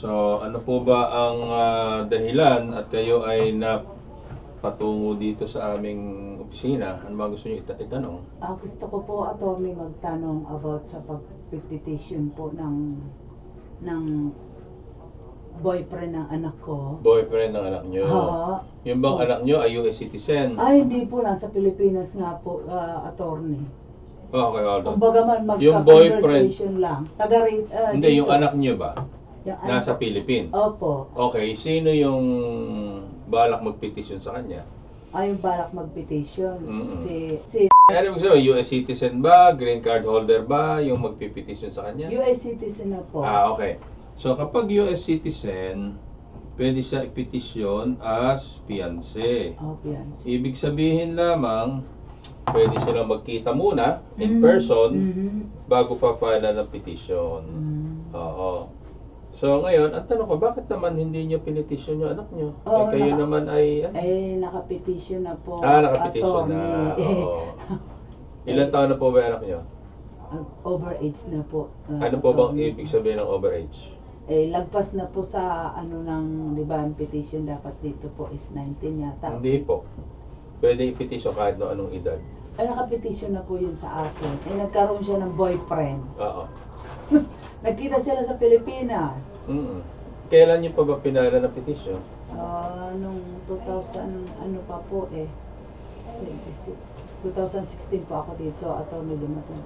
So, ano po ba ang dahilan at kayo ay napatungo dito sa aming opisina? Ano ba gusto niyo itanong? Gusto ko po, attorney, magtanong about sa pag-petition po ng boyfriend ng anak ko. Boyfriend ng anak niyo? Yung bang anak niyo ay US citizen? Ay, hindi po. Nasa Pilipinas nga po, attorney. Okay, hold on. Kumbaga man, Yung boyfriend, magka-conversation lang. hindi, dito. yung anak niyo ba? Yung anak- Nasa Philippines? Opo. Okay, sino yung balak mag-petition sa kanya? Yung balak mag-petition. Mm-mm. Si Ano mo sabi, US citizen ba? Green card holder ba? Yung mag-petition sa kanya? US citizen na po. Okay. So, kapag US citizen, pwede siya i-petition as fiancé. Fiancé. Ibig sabihin lamang, pwede silang magkita muna in person bago pa file ng petition. Oo. So, ngayon, ang tanong ko, bakit naman hindi nyo pinitisyon yung anak nyo? Kayo naman ay... Nakapetition na po. Nakapetition na. Oo. Ilan taon na po ba yung anak nyo? Overage na po. Ano po bang ibig sabihin ng overage? Lagpas na po sa di ba, ang petition dapat dito po is 19 yata. Hindi po. Pwede i-petition kahit no anong edad. Nakapetition na po yun sa akin. Nagkaroon siya ng boyfriend. Oo. Nagkita sila sa Pilipinas. Kailan niyo pa ba pinala ng petition? Nung 2000, ano pa po 26. 2016 po ako dito, attorney dumating.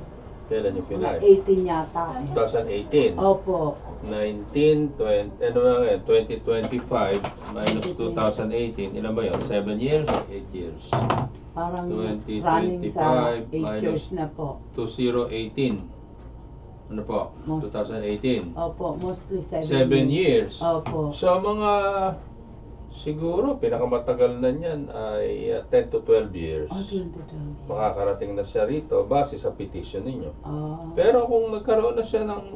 Kailan niyo pinala? 18 yata. 2018. Opo. 19, 20, ano na ngayon? 2025 minus 2018. Ilan ba yun? 7 years or 8 years? Parang 20, running sa 25 8 years na po. 2018. Ano po? 2018. Opo, mostly 7 years. Opo. So, mga siguro pinakamatagal na niyan ay 10 to 12 years. 10 to 12. Makakarating na siya rito base sa petition ninyo. Ah. Pero kung nagkaroon na siya ng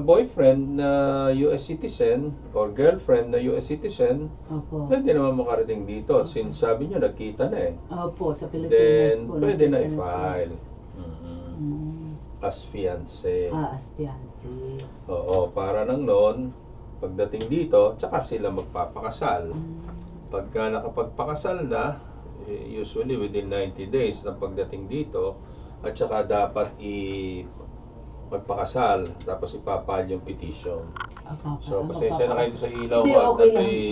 boyfriend na US citizen or girlfriend na US citizen, Opo. pwede naman makarating dito. Since sabi niyo nagkita na eh. Opo, sa Pilipinas Then, po. pwede na nakita siya. i-file. As fiancé. As fiancé. Oo, para nang noon, pagdating dito, tsaka sila magpapakasal. Pagka nakapagpakasal na, usually within 90 days na pagdating dito, at tsaka dapat magpakasal, tapos ipapal yung petition. So, pasensya na kayo sa ilaw Hindi, at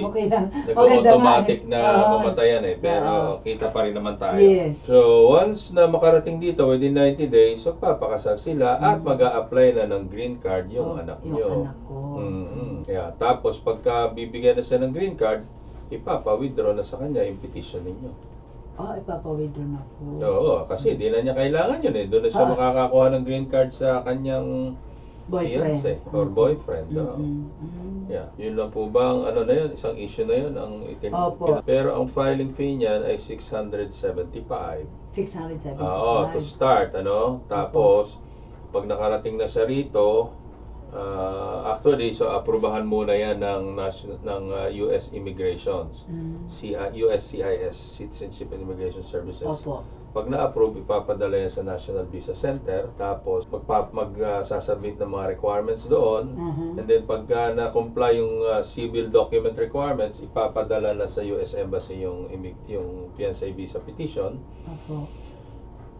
okay lang. nag-automatic na mamatayan eh, pero kita pa rin naman tayo. Yes. So, once na makarating dito within 90 days, magpapakasal sila at mag-a-apply na ng green card yung anak nyo. Yung anak ko. Yeah. Tapos, pagka bibigyan na siya ng green card, ipapa-withdraw na sa kanya yung petition ninyo. Ipapa-withdraw na po. Oo, kasi di na niya kailangan yun eh. Doon na siya makakakuha ng green card sa kanyang fiancé or boyfriend. Yeah, yun lang po ba ang ano na yun, isang issue na yun ang pero ang filing fee niyan ay 675. 675. To start, ano? Tapos pag nakarating na siya rito, actually, so aprubahan muna yan ng US Immigrations, USCIS, Citizenship and Immigration Services. Opo. Pag na-approve, ipapadala yan sa National Visa Center, tapos magsasubmit ng mga requirements doon, and then pagka na-comply yung civil document requirements, ipapadala na sa US Embassy yung fiancé visa petition. Opo.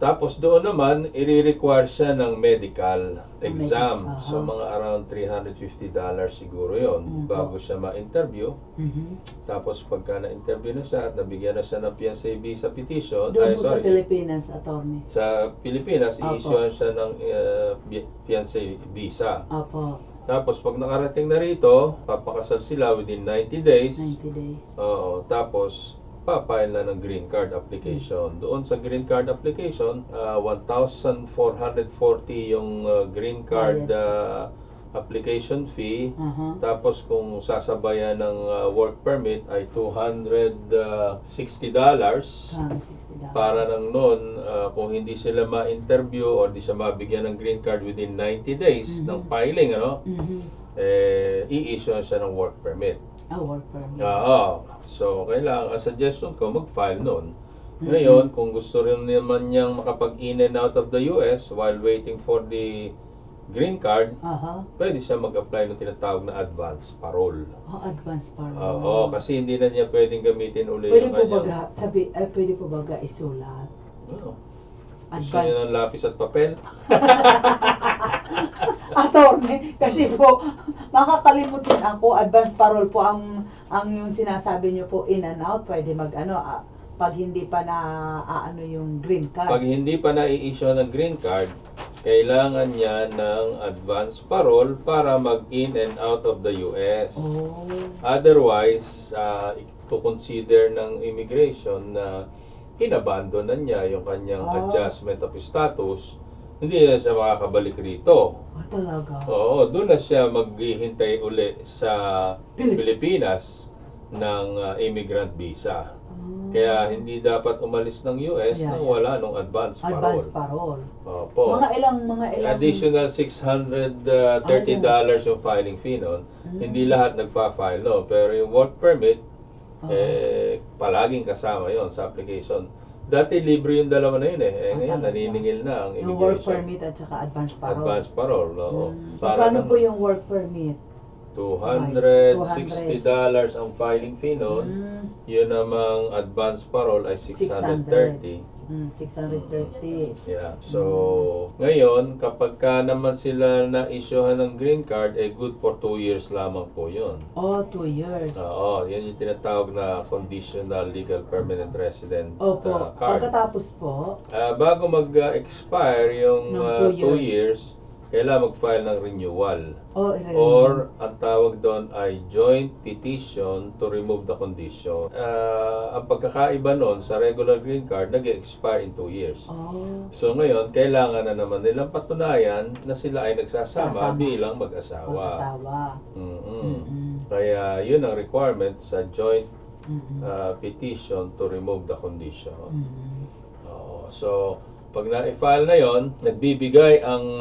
Tapos doon naman, i-require siya ng medical exam. So mga around $350 siguro yon bago siya ma-interview. Tapos pagka na-interview na siya at nabigyan na siya ng fiancé visa petition, Doon po sa Pilipinas, attorney. Sa Pilipinas, i-issue siya ng fiancé visa. Opo. Tapos pag nakarating na rito, papakasal sila within 90 days. 90 days. Oo, tapos pa-file na ng green card application. Doon sa green card application, 1,440 yung green card application fee. Tapos kung sasabayan ng work permit ay $260. Para nang noon, kung hindi sila ma-interview o hindi siya mabigyan ng green card within 90 days ng filing, i-issue siya ng work permit. Work permit. So, kailangan, suggestion ko, mag-file noon. Ngayon, kung gusto rin naman niyang makapag-in and out of the US while waiting for the green card, Aha. pwede siya mag-apply ng tinatawag na advance parole. Oh, advance parole. Oo, kasi hindi na niya pwedeng gamitin uli Pwede yung po kanyang... baga, pwede po baga isulat. Oo. Gusto niya ng lapis at papel? Attorney, kasi po, makakalimutin ako, advance parole po ang yung sinasabi niyo po in and out, pwede pag hindi pa na ano yung green card. Pag hindi pa na-i-issue ng green card, kailangan niya ng advance parole para mag-in and out of the US. Oh. Otherwise, to consider ng immigration na inabandonan niya yung kanyang adjustment of status, hindi na siya makakabalik rito. Talaga? Oo, doon na siya maghihintay uli sa Pilipinas ng immigrant visa. Kaya hindi dapat umalis ng US nang wala nung advance parole. Advance parole. Opo. Mga ilang Additional $630 yung filing fee nun. Hindi lahat nagpa-file, no? Pero yung work permit, palaging kasama yon sa application. Dati libre yung dalawa na yun eh. Ngayon naniningil na ang yung work immigration. permit at saka advance parole. Advance parole, no? Paano po yung work permit? $260 ang filing fee nun. Yun namang advance parole ay 630. 630. Yeah. So, ngayon, kapag ka naman sila na-issuehan ng green card, good for 2 years lamang po yun. Oh, 2 years. Oo, yan yung tinatawag na conditional legal permanent resident Opo. card. Pagkatapos po, Bago mag-expire yung ng 2 years, kailangan mag-file ng renewal. renewal. Or, ang tawag doon ay joint petition to remove the condition. Ang pagkakaiba noon sa regular green card, nag-expire in 2 years. So ngayon, kailangan na naman nilang patunayan na sila ay nagsasama bilang mag-asawa. Kaya yun ang requirement sa joint petition to remove the condition. So, pag na-file na yon, nagbibigay ang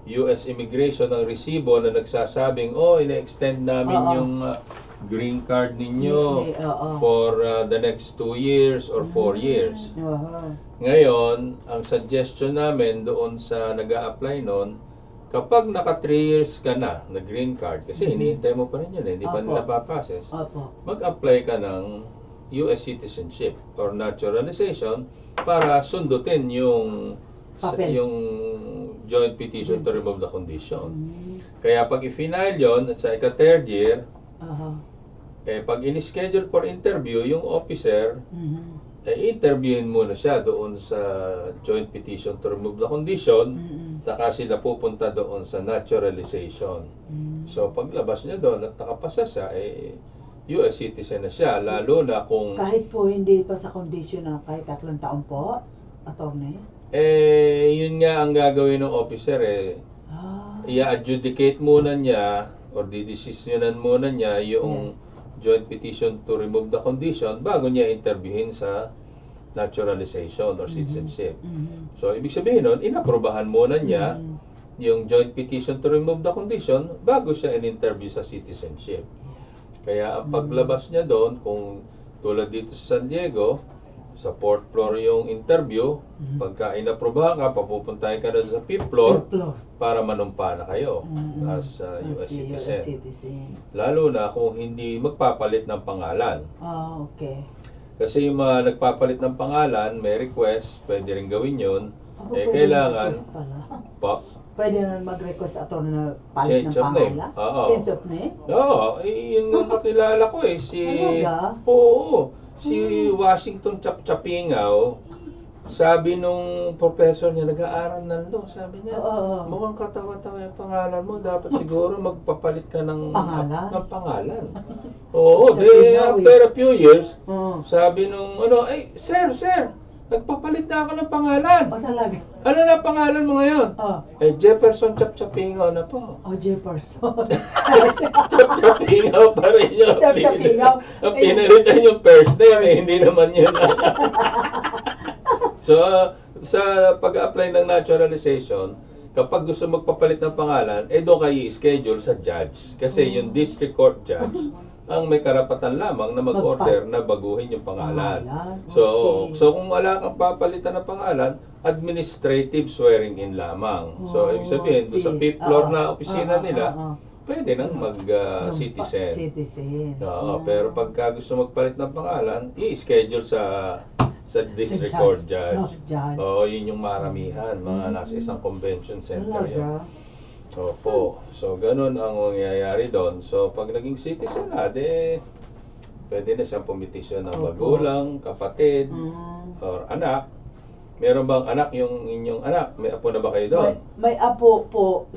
US Immigration ng resibo na nagsasabing, ina-extend namin yung green card ninyo for the next 2 years or 4 years. Ngayon, ang suggestion namin doon sa nag-a-apply noon, kapag naka 3 years ka na green card, kasi hinihintay mo pa rin yun, hindi pa nila pa-process, mag-apply ka ng US citizenship or naturalization para sundutin yung joint petition to remove the condition. Kaya pag i-final yon sa ika-3rd year, pag in-schedule for interview, yung officer, interviewin muna siya doon sa joint petition to remove the condition, taka sila pupunta doon sa naturalization. So paglabas niya doon at nakapasa siya, US citizen na siya, lalo na kung... Kahit po hindi pa sa condition na kahit 3 taon po, attorney? Yun nga ang gagawin ng officer i-adjudicate muna niya or didesisyonan muna niya yung joint petition to remove the condition bago niya interviewin sa naturalization or citizenship. So, ibig sabihin nun, inaprobahan muna niya yung joint petition to remove the condition bago siya in-interview sa citizenship. Kaya ang paglabas niya doon, kung tulad dito sa San Diego, sa 4th floor yung interview, pagka inaprobahan ka, papupuntahin ka na sa 5th floor para manumpa na kayo as US citizen. Lalo na kung hindi magpapalit ng pangalan. Okay. Kasi yung mga nagpapalit ng pangalan, may request, pwede rin gawin yun. Kailangan... Pwede na mag-request ato na palit ng pangalan? Change of name? Oo, yun yung kakilala ko si Washington Chapchapingaw, sabi nung professor niya, nag-aaral ng law, sabi niya, mukhang katawa-tawa yung pangalan mo, dapat siguro magpapalit ka ng pangalan. After a few years, sabi nung, sir, nagpapalit na ako ng pangalan. Talaga? Ano na pangalan mo ngayon? Jefferson Chapchapingaw na po. Jefferson. Chapchapingaw pa rin yun. Chapchapingaw. Ang pinalitan yung first name, hindi naman yun. So, sa pag-apply ng naturalization, kapag gusto magpapalit ng pangalan, doon kayo i-schedule sa judge. Kasi yung district court judge ang may karapatan lamang na mag-order na baguhin yung pangalan. So kung wala kang papalitan na pangalan, administrative swearing in lamang. So ibig sabihin, doon sa 5th floor na opisina nila, pwede nang mag-citizen. Pero pagka gusto magpalit ng pangalan, i-schedule sa district court judge. Yun yung maramihan, mga nasa isang convention center yan. Opo. So, ganun ang mangyayari doon. So, pag naging citizen na, pwede na siyang pumitisyon ng magulang, kapatid, or anak. Meron bang anak yung inyong anak? May apo na ba kayo doon? May apo po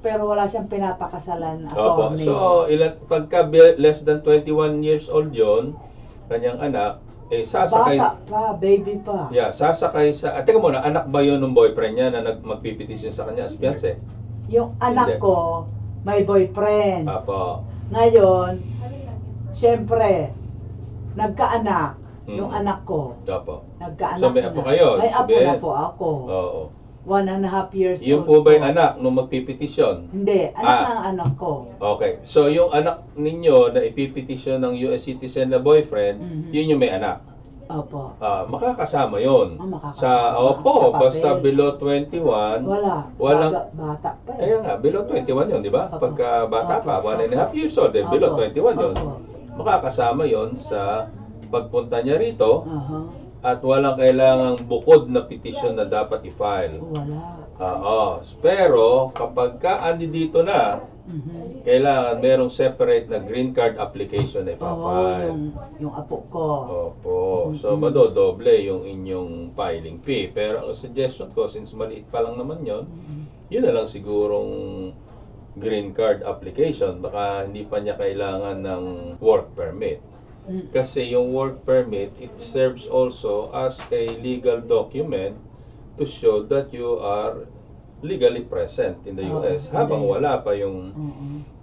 pero wala siyang pinapakasalan. Opo. So, pagka less than 21 years old yon, kanyang anak, sasakay. Bata pa, baby pa. Yeah, sasakay sa... teka muna, anak ba yun ng boyfriend niya na magpipetisyon sa kanya as fiancé? Yung anak ko, may boyfriend. Apo. Ngayon, syempre, nagkaanak yung anak ko. Apo. Nagkaanak So, may apo kayo? May apo na po ako. Oo. 1.5 years old. Yung po ba yung anak nung magpipetisyon? Hindi, anak ng anak ko. Okay. So, yung anak ninyo na ipipetisyon ng US citizen na boyfriend, yun yung may anak? Opo. Makakasama yun. Makakasama. Opo, basta below 21. Walang bata pa. Kaya nga, below 21 yun, di ba? Pagka bata pa, 1.5 years old, below 21 yun. Makakasama yun sa pagpunta niya rito. At walang kailangang bukod na petition na dapat i-file. Wala. Pero kapag ka andi dito na, kailangan merong separate na green card application na ipa-file. Yung apo ko. Opo. So, madodoble yung inyong filing fee. Pero ang suggestion ko, since maliit pa lang naman yon, yun na lang sigurong green card application. Baka hindi pa niya kailangan ng work permit. Kasi yung work permit, it serves also as a legal document to show that you are legally present in the US habang wala pa yung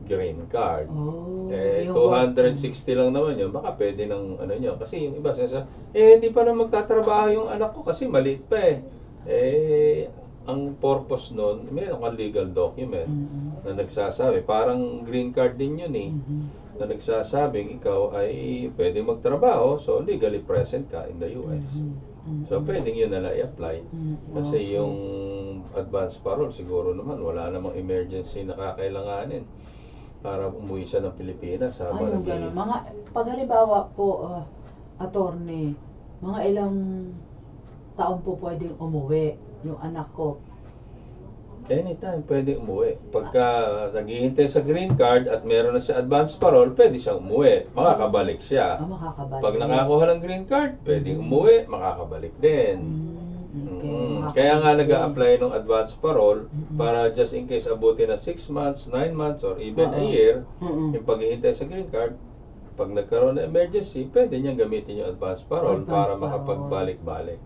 green card. 260 lang naman yun, baka pwede ng ano nyo. Kasi yung iba sasabi, hindi pa na magtatrabaho yung anak ko kasi maliit pa ang purpose nun, mayroon kang legal document na nagsasabi, parang green card din yun na nagsasabing ikaw ay pwede magtrabaho, so legally present ka in the US. So pwedeng yun na i-apply. Kasi yung advance parole, siguro naman wala namang emergency na kakailanganin para umuwi siya ng Pilipinas. Pag halimbawa po, attorney, mga ilang taon po pwedeng umuwi yung anak ko? Anytime pwede umuwi. Pagka naghihintay sa green card at meron na siya advance parole, pwede siyang umuwi. Makakabalik siya. Makakabalik. Pag nakakuha ng green card, pwedeng umuwi, makakabalik din. Kaya nga nag-a-apply ng advance parole para just in case abutin na 6 months, 9 months, or even a year, yung paghihintay sa green card, pag nagkaroon ng emergency, pwede niyang gamitin yung advance parole para makapagbalik-balik.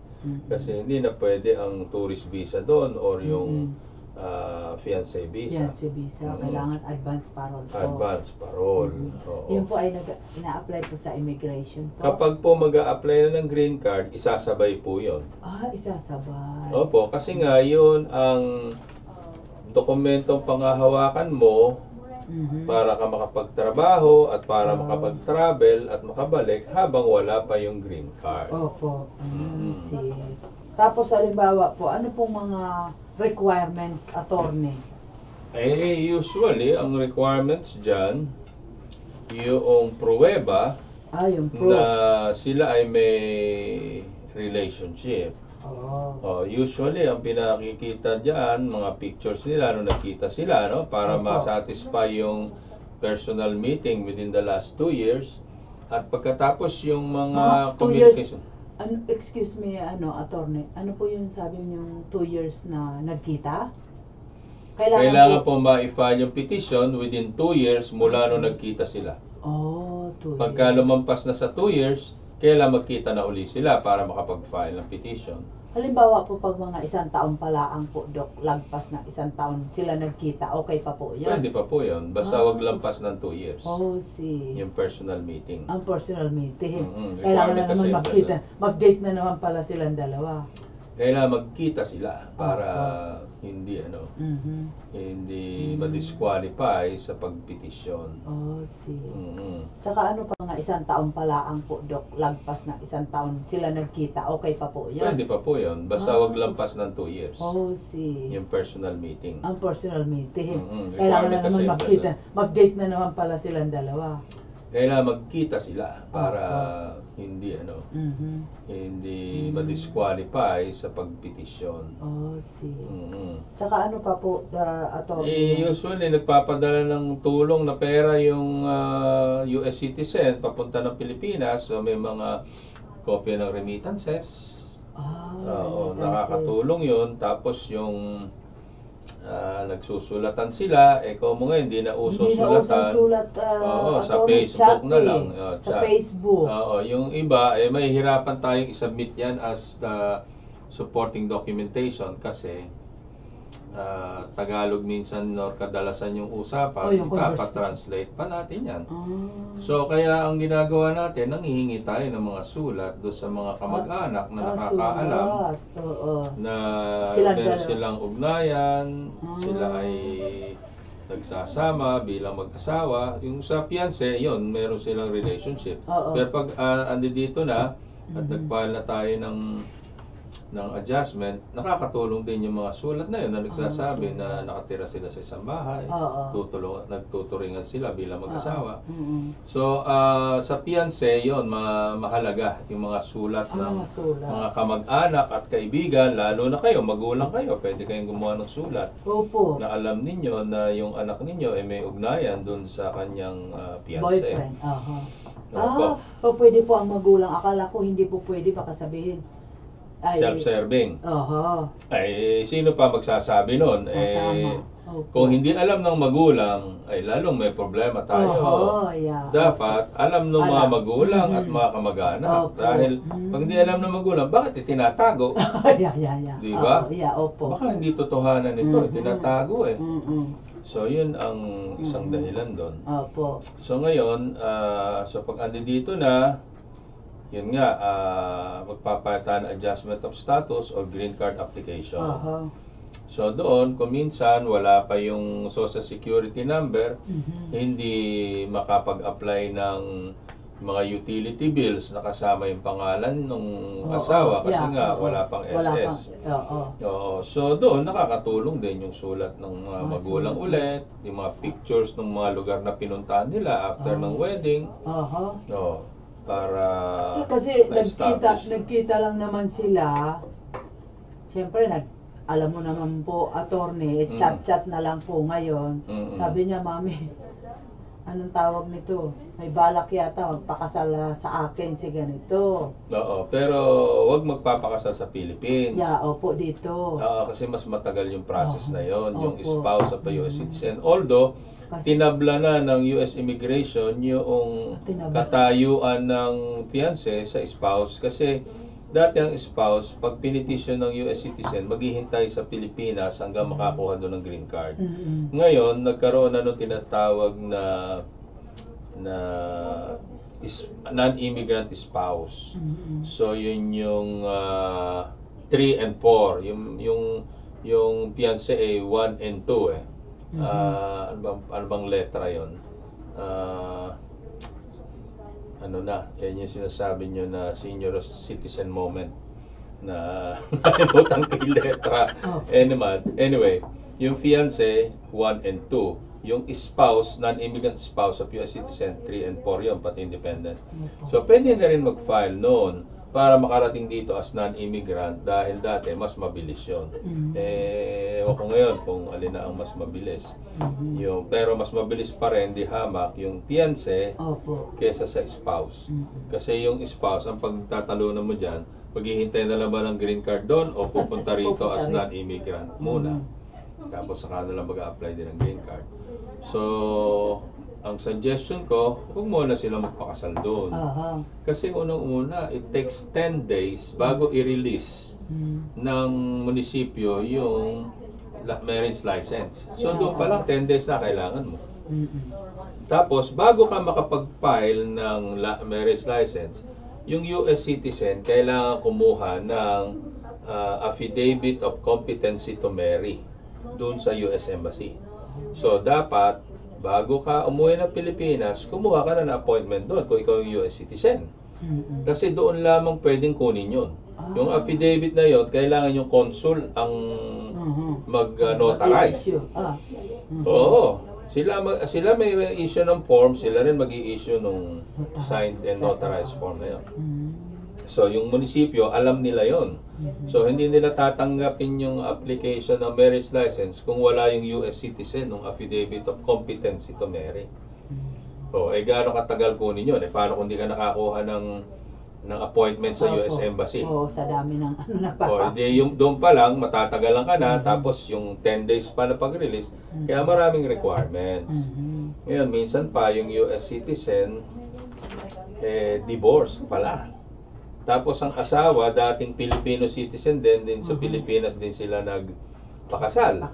Kasi hindi na pwede ang tourist visa doon or yung fiancé visa. Fiancé visa, kailangan advance parole po. Advance parole. Yun po ay ina-apply po sa immigration po. Kapag po mag-a-apply na ng green card, isasabay po yun. Isasabay. Opo, kasi nga yun ang dokumentong panghahawakan mo para ka makapagtrabaho at para makapag-travel at makabalik habang wala pa yung green card. Opo. Tapos halimbawa po, ano pong mga requirements, attorney? Usually, ang requirements dyan, yung pruweba yung proof na sila ay may relationship. Usually, ang pinakikita dyan, mga pictures nila nung nagkita sila, no? Para ma-satisfy yung personal meeting within the last 2 years. At pagkatapos yung mga communication. Excuse me, attorney. Ano po yung sabi niyong 2 years na nagkita? Kailangan po ma-file yung petition within 2 years mula nung nagkita sila. 2 Pagka lumampas na sa 2 years, kailangan magkita na uli sila para makapag-file ng petition. Halimbawa po pag mga 1 taon pala ang po, Dok, lagpas na 1 taon sila nagkita, okay pa po yan? Pwede pa po yun. Basta wag lampas ng 2 years. Yung personal meeting. Ang personal meeting. Mm-hmm. Kailangan na naman magkita. Mag-date na naman pala silang dalawa. kailangan magkita sila para hindi hindi ma-disqualify sa pagpetisyon. Oh, see. Mm. Tsaka ano pa nga, 1 taon pala ang po, Dok, lagpas na 1 taon sila nagkita, okay pa po yun? Pwede pa po yun, basta wag lampas ng 2 years. Oh, see. Yung personal meeting. Ang personal meeting. Mm-mm. Kailangan na Requirement kasi naman yun, magkita. Mag-date na naman pala silang dalawa. Kailangan magkita sila para hindi hindi ma-disqualify sa pagpetisyon. Oh, see. Mm. Tsaka ano pa po, Usually nagpapadala ng tulong na pera yung US citizen papunta ng Pilipinas, so may mga kopya ng remittances. Oo, nakakatulong yun. Tapos yung nagsusulatan sila, kung ngayon hindi na uso sulatan. Oo, sa Facebook na lang. Sa Facebook. Oo, yung iba, may hirapan tayong isubmit yan as the supporting documentation kasi Tagalog minsan or kadalasan yung usapan, ipapatranslate pa natin yan. So kaya ang ginagawa natin, nanghihingi tayo ng mga sulat doon sa mga kamag-anak na nakakaalam na meron silang ugnayan, sila ay nagsasama bilang mag-asawa. Yung sa fiancé, yun, meron silang relationship. Pero pag andi dito na at nag-file na tayo ng adjustment, nakakatulong din yung mga sulat na yun na nagsasabi na nakatira sila sa isang bahay, nagtuturingan sila bilang mag-asawa. So, sa fiancé, yun, mahalaga yung mga sulat ng mga kamag-anak at kaibigan, lalo na kayo, magulang kayo, pwede kayong gumawa ng sulat na alam ninyo na yung anak ninyo may ugnayan dun sa kanyang fiancé. Boyfriend. Pwede po ang magulang. Akala ko hindi po pwede, baka sabihin self-serving. Sino pa magsasabi nun? Kung hindi alam ng magulang, ay lalong may problema tayo. Dapat alam ng mga magulang at mga kamag-anak. Dahil pag hindi alam ng magulang, bakit itinatago? Di ba? Baka hindi totohanan ito, itinatago eh. So yun ang isang dahilan doon. So ngayon, pag andi dito na, yun nga, magpapalitan adjustment of status or green card application. So doon, kung minsan wala pa yung social security number, hindi makapag-apply ng mga utility bills na kasama yung pangalan ng asawa kasi nga wala pang SS. So doon, nakakatulong din yung sulat ng mga magulang ulit, yung mga pictures ng mga lugar na pinuntahan nila after ng wedding. Para kasi nagkita lang naman sila. Siyempre alam mo naman po, attorney, chat na lang po ngayon. Sabi niya, mami, anong tawag nito? May balak yata magpakasal sa akin si ganito. Pero wag magpapakasal sa Philippines. Opo, dito. Kasi mas matagal yung process na yon, yung spouse of a US citizen. Although tinabla na ng US Immigration yung katayuan ng fiancé sa spouse kasi dati ang spouse, pag pinitisyon ng US citizen, maghihintay sa Pilipinas hanggang makakuha doon ng green card. Ngayon, nagkaroon na nung tinatawag na non-immigrant spouse. So yun yung 3 and 4, yung fiancé ay 1 and 2 ano bang letra yon? Yan yung sinasabi nyo na senior citizen moment na nakalimutan ko yung letra. Anyway, yung fiancé 1 and 2, yung spouse, non-immigrant spouse of US citizen 3 and 4 yun, pati independent. So pwede na rin mag-file noon para makarating dito as non-immigrant dahil dati mas mabilis yun. Ewan ko ngayon kung alin na ang mas mabilis. Pero mas mabilis pa rin, di hamak, yung fiancé kesa sa spouse. Kasi yung spouse, ang pagtatalunan mo dyan, maghihintay na lang ba ng green card doon o pupunta rito as non-immigrant muna. Tapos saka na lang mag-a-apply din ng green card. So, ang suggestion ko, huwag muna sila magpakasal doon. Kasi unang-una, it takes 10 days bago i-release ng munisipyo yung marriage license. So doon pa lang 10 days na kailangan mo. Tapos, bago ka makapag-file ng marriage license, yung US citizen kailangan kumuha ng affidavit of competency to marry doon sa US Embassy. So, dapat, bago ka umuwi ng Pilipinas, kumuha ka na ng appointment doon kung ikaw yung US citizen. Kasi doon lamang pwedeng kunin yun. Yung affidavit na yun, kailangan yung consul ang mag-notarize. Oo. Sila may issue ng form, sila rin mag-i-issue ng signed and notarized form na yun. So, yung munisipyo, alam nila yon. So, hindi nila tatanggapin yung application ng marriage license kung wala yung US citizen ng affidavit of competency to marry. O, gaano katagal kunin yun? Paano kung hindi ka nakakuha ng appointment sa US Embassy? Oo, sa dami ng doon pa lang, matatagalan ka na, tapos yung 10 days pa na pag-release, kaya maraming requirements. Ngayon, minsan pa yung US citizen, divorce pala. Tapos ang asawa, dating Filipino citizen din sa Pilipinas din sila nagpakasal.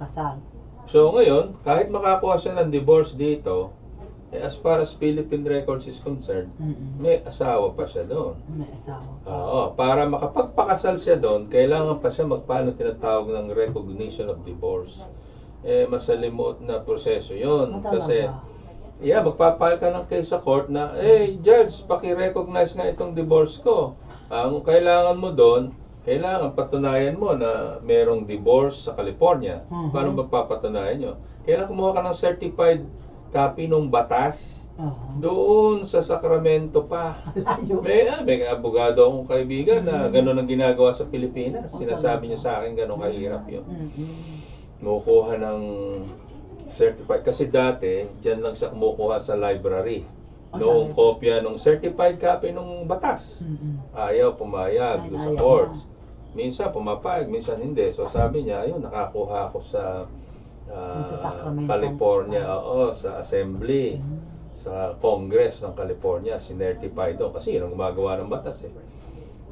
So ngayon, kahit makakuha siya ng divorce dito, as far as Philippine records is concerned, may asawa pa siya doon. May asawa pa. Oo, para makapagpakasal siya doon, kailangan pa siya magpaano tinatawag ng recognition of divorce. Masalimuot na proseso yon. Kasi, magpapile ka ng case sa court na, judge, paki-recognize nga itong divorce ko. Ang kailangan mo doon, kailangan patunayan mo na merong divorce sa California. Paano magpapatunayan nyo? Kailangan kumuha ka ng certified copy ng batas doon sa Sacramento pa. May abogado akong kaibigan na gano'n ang ginagawa sa Pilipinas. Sinasabi niya sa akin gano'n kahirap yun. Kumukuha ng certified. Kasi dati, dyan lang siya kumukuha sa library. Noong kopya ng certified copy ng batas. Ayaw pumayag doon sa courts. Minsan pumapayag, minsan hindi. So sabi niya, ayun, nakakuha ako sa California, sa Assembly, sa Congress ng California, sinertify doon. Kasi yun ang gumagawa ng batas eh.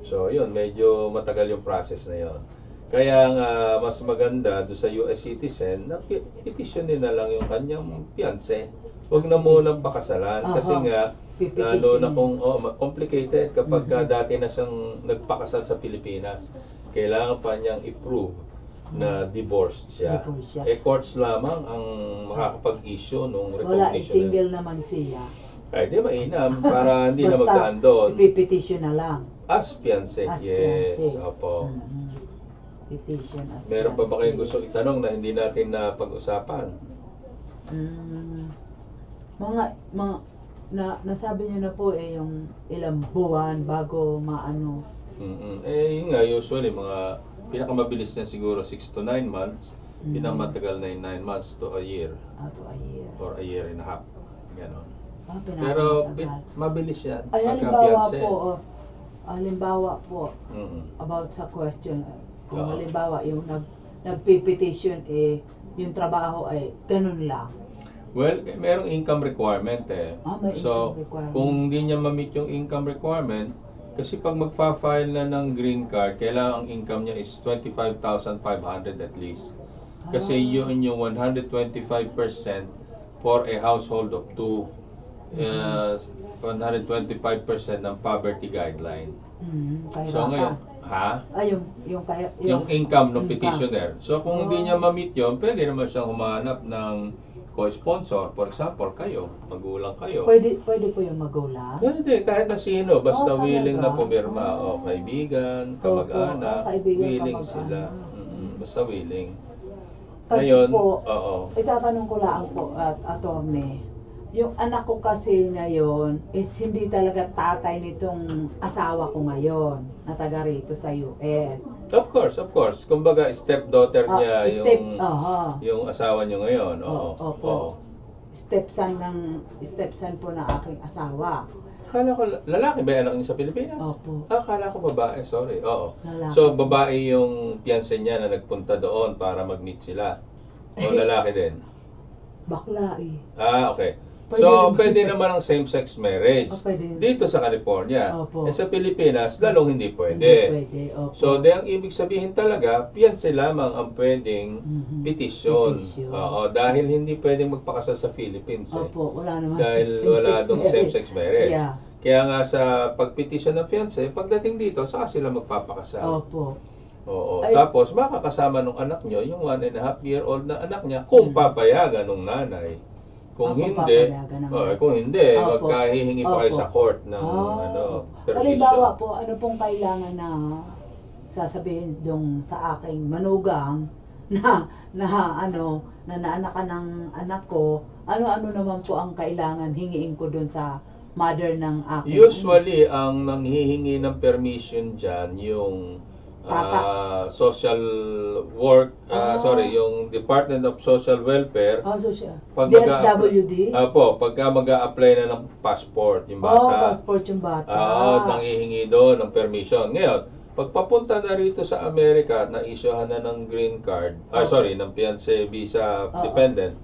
So yun, medyo matagal yung process na yun. Kaya nga, mas maganda doon sa US citizen, na petitionin na lang yung kanyang fiancé. Huwag na munang pakasalan kasi nga lalo na kung complicated kapag dati na siyang nagpakasal sa Pilipinas. Kailangan pa niyang i-prove na divorced siya. Courts lamang ang makakapag-issue ng recognition. Single naman siya. Ay, di mainam para hindi na magdaan doon. Ipipetition na lang. As fiancé. Yes, opo. Petition as Meron pa ba kayong gusto itanong na hindi natin na pag-usapan? Nasabi niyo na po yung ilang buwan bago maano. Yun nga, usually mga pinakamabilis niya siguro 6 to 9 months. Pinakamatagal na yung 9 months to a year. To a year. Or a year and a half. Ganon. Pero mabilis yan. Ay, halimbawa po, about sa question, kung halimbawa yung nagpipetition yung trabaho ay ganun lang. Well, merong income requirement So, requirement. kung hindi niya ma-meet yung income requirement, kasi pag magfa-file na ng green card, kailangan ang income niya is 25,500 at least. Kasi yun yung 125% for a household of 2. 125% ng poverty guideline. So ngayon, yung income ng petitioner. So kung hindi niya ma-meet yun, pwede naman siyang humanap ng co-sponsor. For example, kayo, magulang kayo. Pwede po yung magulang? Pwede, kahit na sino. Basta willing na pumirma. Kaibigan, kamag-anak, willing sila. Basta willing. Kasi ngayon, po, itatanong ko lang po, attorney, yung anak ko kasi ngayon is hindi talaga tatay nitong asawa ko ngayon na taga rito sa US. Of course. Kumbaga, stepdaughter niya yung asawa niyo ngayon. Opo. Stepson po na aking asawa. Akala ko, lalaki ba anak niya sa Pilipinas? Opo. Akala ko babae, sorry. Lalaki. So, babae yung fiancé niya na nagpunta doon para mag-meet sila. O lalaki din? Bakla Okay. So, pwede naman ang same-sex marriage. Pwede. Dito sa California. Opo. Sa Pilipinas, lalong hindi pwede. Opo. So, ang ibig sabihin talaga, fiancé lamang ang pwedeng petition. Dahil hindi pwedeng magpakasal sa Philippines. Opo, wala naman dahil wala dong same-sex marriage. Yeah. Kaya nga sa pagpetition ng fiancé, pagdating dito, saka sila magpapakasal. Opo. Oo. Ay. Tapos baka kasama nung anak nyo, yung 1.5-year-old na anak niya, kung papayagan nung nanay. Kung Kung hindi, papayagan ng kung hindi, Opo. magkahihingi pa kayo Opo. sa court ng Halimbawa permission. po, ano pong kailangan na sasabihin dong sa aking manugang na ano, na naanakan ng anak ko, ano-ano naman po ang kailangan hingiin ko doon sa mother ng aking Usually, ang nanghihingi ng permission dyan, yung social work, yung Department of Social Welfare. so siya. Pag DSWD? pagka mag-a-apply na ng passport, yung bata. Passport yung bata. Nanghihingi doon ng permission. Ngayon, pagpapunta na rito sa Amerika at na-issuehan na ng green card, ng fiancé visa dependent,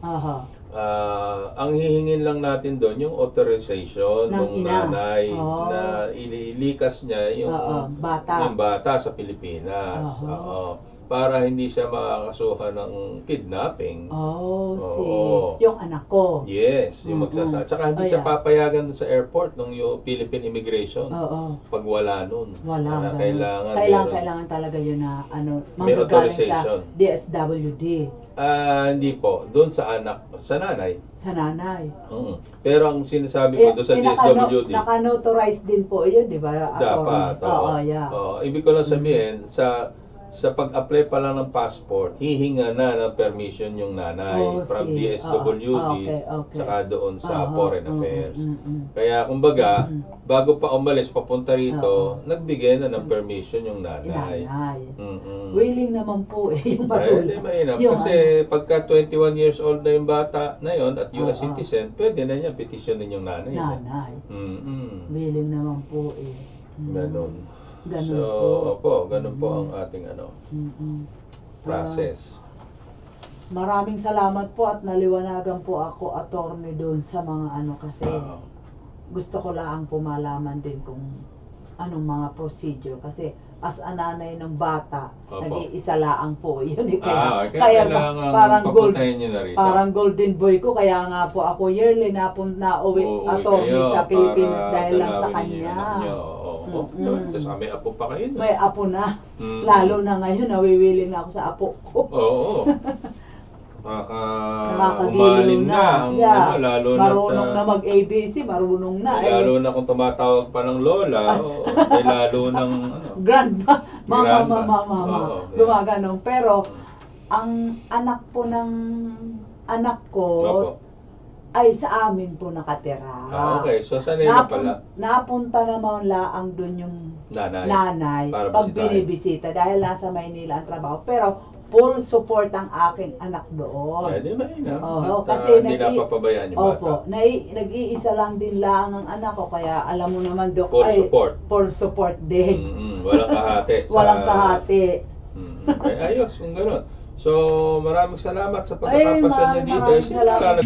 ang hihingin lang natin doon yung authorization ng nanay na ililikas niya yung bata sa Pilipinas. Para hindi siya makakasuhan ng kidnapping. Yung anak ko. Yes, yung Tsaka hindi siya papayagan sa airport ng Philippine Immigration. Pag wala nun. Kailangan talaga yun na may manggagaling authorization. sa DSWD. Hindi po. Doon sa nanay. Sa nanay. Pero ang sinasabi ko doon sa DSWD, naka-notarize din po yun, di ba? dapat. Ibig ko lang sabihin, sa pag-apply pa lang ng passport, hihinga na ng permission yung nanay from DSWD saka doon sa Foreign Affairs. Kaya kumbaga, bago pa umalis papunta rito, nagbigay na ng permission yung nanay. Willing naman po yung magulang. Mainam. Kasi pagka 21 years old na yung bata na yon at US citizen, pwede na niya petitionin yung nanay. Willing naman po Ganon. Ganun Ganun po ang ating process. Maraming salamat po at naliwanagan po ako, attorney, doon sa mga kasi gusto ko lang po malaman din kung anong mga procedure kasi as a nanay ng bata, nag-iisa laang po yun. Kaya parang parang golden boy ko, kaya nga po ako yearly na-uwi attorney sa Pilipinas dahil lang sa kanya. Tapos may apo pa kayo na. May apo na. Lalo na ngayon, nawiwili na ako sa apo ko. Umaling na. Lalo marunong na mag-ABC, marunong na. Lalo na kung tumatawag pa ng lola, lalo ng grandma, mama. Gumaganong. Pero, ang anak po ng anak ko, ay sa amin po nakatira. Okay, so sanay na pala. Napunta naman laang doon yung nanay pag binibisita dahil nasa Maynila ang trabaho. Pero full support ang aking anak doon. Di mainam. Kasi hindi napapabayaan yung bata. Nag-iisa lang din lang ang anak ko, kaya alam mo naman, Dok, full support din. Walang kahati. Walang kahati. Ayos, kung gano'n. So, maraming salamat sa pagkakapasya niya dito. Maraming salamat.